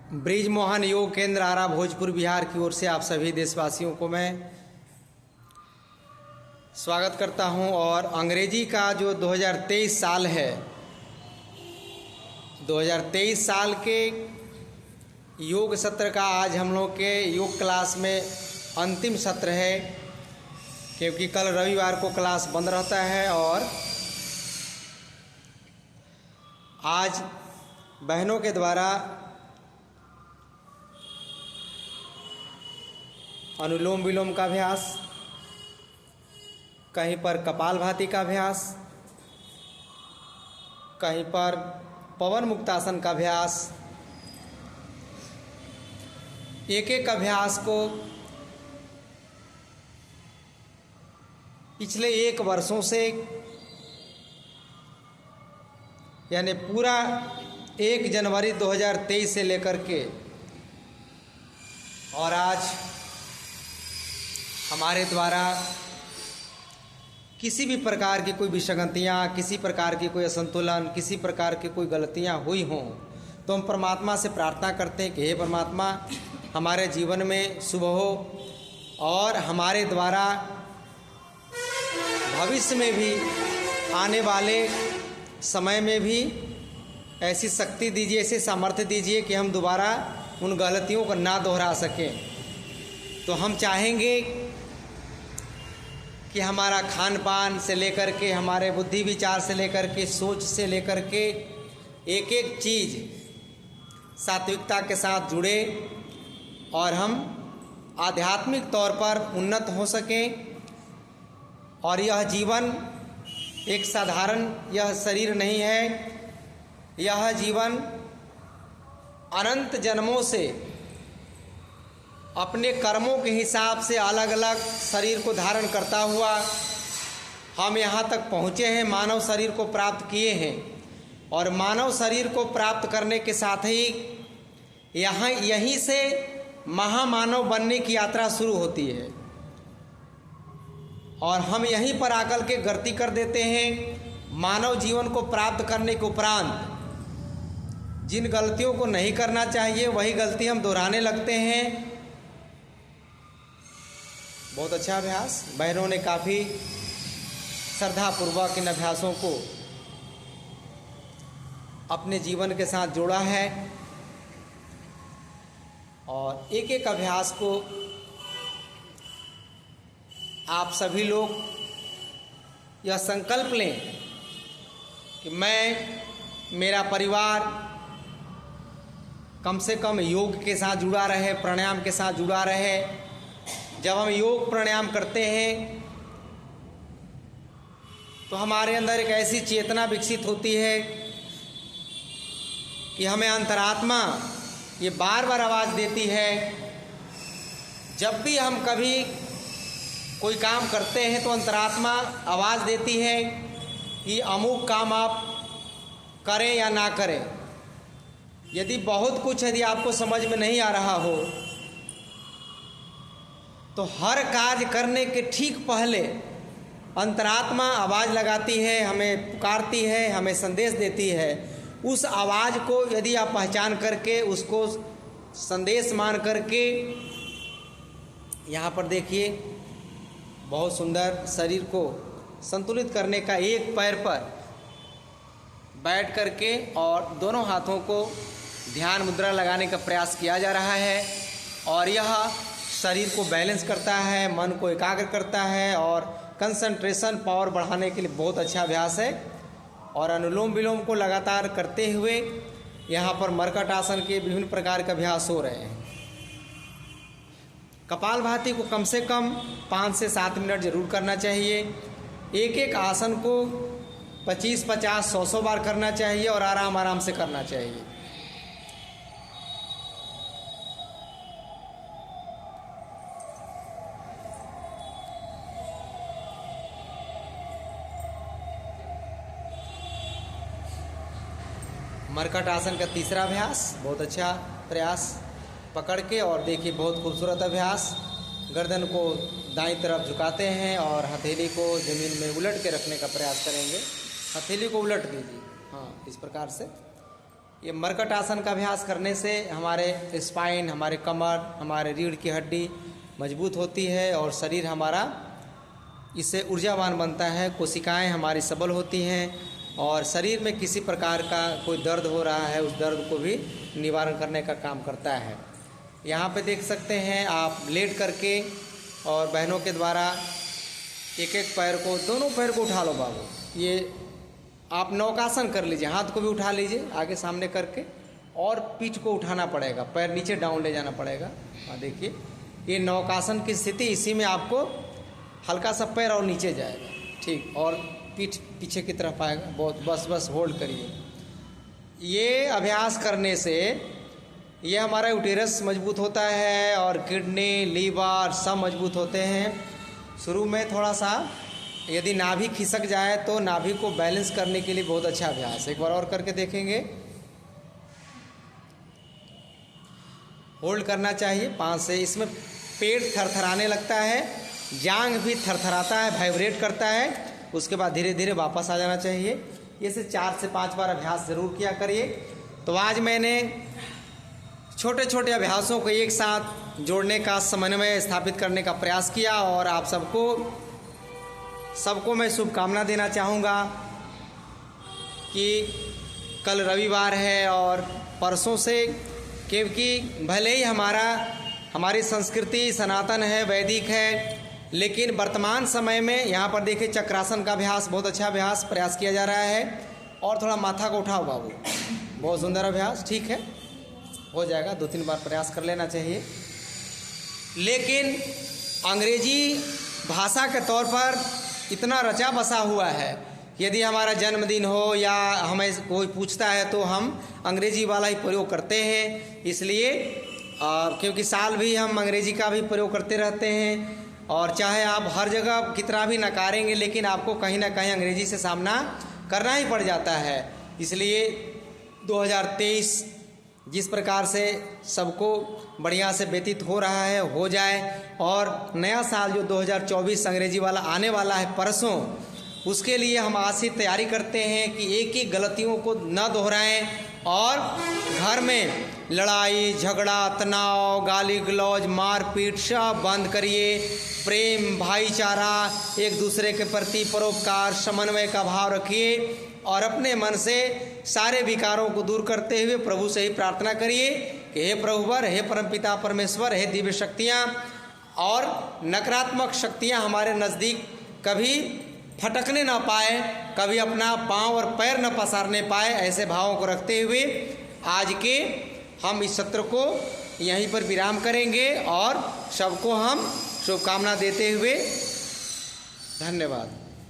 Bridge Mohan योग केंद्र आरा भोजपुर बिहार की ओर से आप सभी देशवासियों को मैं स्वागत करता हूं। और अंग्रेजी का जो 2023 साल है, 2023 साल के योग सत्र का आज हम लोग के योग क्लास में अंतिम सत्र है, क्योंकि कल रविवार को क्लास बंद रहता है। और आज बहनों के द्वारा अनुलोम विलोम का अभ्यास, कहीं पर कपालभाति का अभ्यास, कहीं पर पवन मुक्तासन का अभ्यास, एक एक अभ्यास को पिछले 1 वर्षों से यानी पूरा 1 जनवरी 2023 से लेकर के और आज हमारे द्वारा किसी भी प्रकार की कोई विसंगतियाँ, किसी प्रकार की कोई असंतुलन, किसी प्रकार की कोई गलतियाँ हुई हों तो हम परमात्मा से प्रार्थना करते हैं कि हे परमात्मा, हमारे जीवन में शुभ हो और हमारे द्वारा भविष्य में भी, आने वाले समय में भी ऐसी शक्ति दीजिए, ऐसे सामर्थ्य दीजिए कि हम दोबारा उन गलतियों को ना दोहरा सकें। तो हम चाहेंगे कि हमारा खान पान से लेकर के, हमारे बुद्धि विचार से लेकर के, सोच से लेकर के एक एक चीज़ सात्विकता के साथ जुड़े और हम आध्यात्मिक तौर पर उन्नत हो सकें। और यह जीवन एक साधारण यह शरीर नहीं है, यह जीवन अनंत जन्मों से अपने कर्मों के हिसाब से अलग अलग शरीर को धारण करता हुआ हम यहाँ तक पहुँचे हैं, मानव शरीर को प्राप्त किए हैं। और मानव शरीर को प्राप्त करने के साथ ही यहीं से महामानव बनने की यात्रा शुरू होती है। और हम यहीं पर आकर के गलती कर देते हैं। मानव जीवन को प्राप्त करने के उपरांत जिन गलतियों को नहीं करना चाहिए वही गलती हम दोहराने लगते हैं। बहुत अच्छा अभ्यास, बहनों ने काफ़ी श्रद्धापूर्वक इन अभ्यासों को अपने जीवन के साथ जोड़ा है। और एक एक अभ्यास को आप सभी लोग यह संकल्प लें कि मेरा परिवार कम से कम योग के साथ जुड़ा रहे, प्राणायाम के साथ जुड़ा रहे। जब हम योग प्राणायाम करते हैं तो हमारे अंदर एक ऐसी चेतना विकसित होती है कि हमें अंतरात्मा ये बार बार आवाज़ देती है। जब भी हम कभी कोई काम करते हैं तो अंतरात्मा आवाज़ देती है कि अमुक काम आप करें या ना करें। यदि बहुत कुछ यदि आपको समझ में नहीं आ रहा हो तो हर कार्य करने के ठीक पहले अंतरात्मा आवाज़ लगाती है, हमें पुकारती है, हमें संदेश देती है। उस आवाज़ को यदि आप पहचान करके उसको संदेश मान करके, यहाँ पर देखिए बहुत सुंदर शरीर को संतुलित करने का एक पैर पर बैठ करके और दोनों हाथों को ध्यान मुद्रा लगाने का प्रयास किया जा रहा है। और यह शरीर को बैलेंस करता है, मन को एकाग्र करता है और कंसंट्रेशन पावर बढ़ाने के लिए बहुत अच्छा अभ्यास है। और अनुलोम विलोम को लगातार करते हुए यहाँ पर मरकट आसन के विभिन्न प्रकार के अभ्यास हो रहे हैं। कपालभाति को कम से कम 5 से 7 मिनट जरूर करना चाहिए। एक एक आसन को 25-50, 100 बार करना चाहिए और आराम आराम से करना चाहिए। मरकट आसन का तीसरा अभ्यास, बहुत अच्छा प्रयास पकड़ के, और देखिए बहुत खूबसूरत अभ्यास। गर्दन को दाईं तरफ झुकाते हैं और हथेली को ज़मीन में उलट के रखने का प्रयास करेंगे। हथेली को उलट दीजिए, हाँ, इस प्रकार से। ये मरकट आसन का अभ्यास करने से हमारे स्पाइन, हमारे कमर, हमारे रीढ़ की हड्डी मजबूत होती है और शरीर हमारा इससे ऊर्जावान बनता है। कोशिकाएं हमारी सबल होती हैं और शरीर में किसी प्रकार का कोई दर्द हो रहा है, उस दर्द को भी निवारण करने का काम करता है। यहाँ पे देख सकते हैं आप लेट करके और बहनों के द्वारा एक एक पैर को, दोनों पैर को उठा लो बाबू। ये आप नौकासन कर लीजिए, हाथ को भी उठा लीजिए आगे सामने करके और पीठ को उठाना पड़ेगा, पैर नीचे डाउन ले जाना पड़ेगा। हाँ देखिए, ये नौकासन की स्थिति, इसी में आपको हल्का सा पैर और नीचे जाएगा, ठीक, और पीठ पीछे की तरफ आएगा। बहुत बस होल्ड करिए। ये अभ्यास करने से ये हमारा यूटेरस मजबूत होता है और किडनी, लीवर सब मजबूत होते हैं। शुरू में थोड़ा सा यदि नाभि खिसक जाए तो नाभि को बैलेंस करने के लिए बहुत अच्छा अभ्यास है। एक बार और करके देखेंगे। होल्ड करना चाहिए 5 से। इसमें पेट थरथराने लगता है, जांघ भी थरथराता है, वाइब्रेट करता है। उसके बाद धीरे धीरे वापस आ जाना चाहिए। ये से 4 से 5 बार अभ्यास ज़रूर किया करिए। तो आज मैंने छोटे छोटे अभ्यासों को एक साथ जोड़ने का, समन्वय स्थापित करने का प्रयास किया और आप सबको मैं शुभकामना देना चाहूँगा कि कल रविवार है और परसों से, क्योंकि भले ही हमारी संस्कृति सनातन है, वैदिक है, लेकिन वर्तमान समय में यहाँ पर देखिए चक्रासन का अभ्यास, बहुत अच्छा अभ्यास प्रयास किया जा रहा है। और थोड़ा माथा को उठाओ बाबू, बहुत सुंदर अभ्यास, ठीक है, हो जाएगा। 2-3 बार प्रयास कर लेना चाहिए। लेकिन अंग्रेजी भाषा के तौर पर इतना रचा बसा हुआ है, यदि हमारा जन्मदिन हो या हमें कोई पूछता है तो हम अंग्रेजी वाला ही प्रयोग करते हैं। इसलिए क्योंकि साल भी हम अंग्रेजी का भी प्रयोग करते रहते हैं और चाहे आप हर जगह कितना भी नकारेंगे, लेकिन आपको कहीं ना कहीं अंग्रेजी से सामना करना ही पड़ जाता है। इसलिए 2023 जिस प्रकार से सबको बढ़िया से व्यतीत हो रहा है, हो जाए, और नया साल जो 2024 अंग्रेजी वाला आने वाला है परसों, उसके लिए हम आज से तैयारी करते हैं कि एक एक गलतियों को न दोहराएं और घर में लड़ाई झगड़ा, तनाव, गाली गलौज, मारपीट सब बंद करिए। प्रेम, भाईचारा, एक दूसरे के प्रति परोपकार, समन्वय का भाव रखिए और अपने मन से सारे विकारों को दूर करते हुए प्रभु से ही प्रार्थना करिए कि हे प्रभुवर, हे परमपिता परमेश्वर, हे दिव्य शक्तियाँ और नकारात्मक शक्तियाँ हमारे नज़दीक कभी फटकने ना पाए, कभी अपना पांव और पैर न पसारने पाए। ऐसे भावों को रखते हुए आज के हम इस सत्र को यहीं पर विराम करेंगे और सबको हम शुभकामना देते हुए धन्यवाद।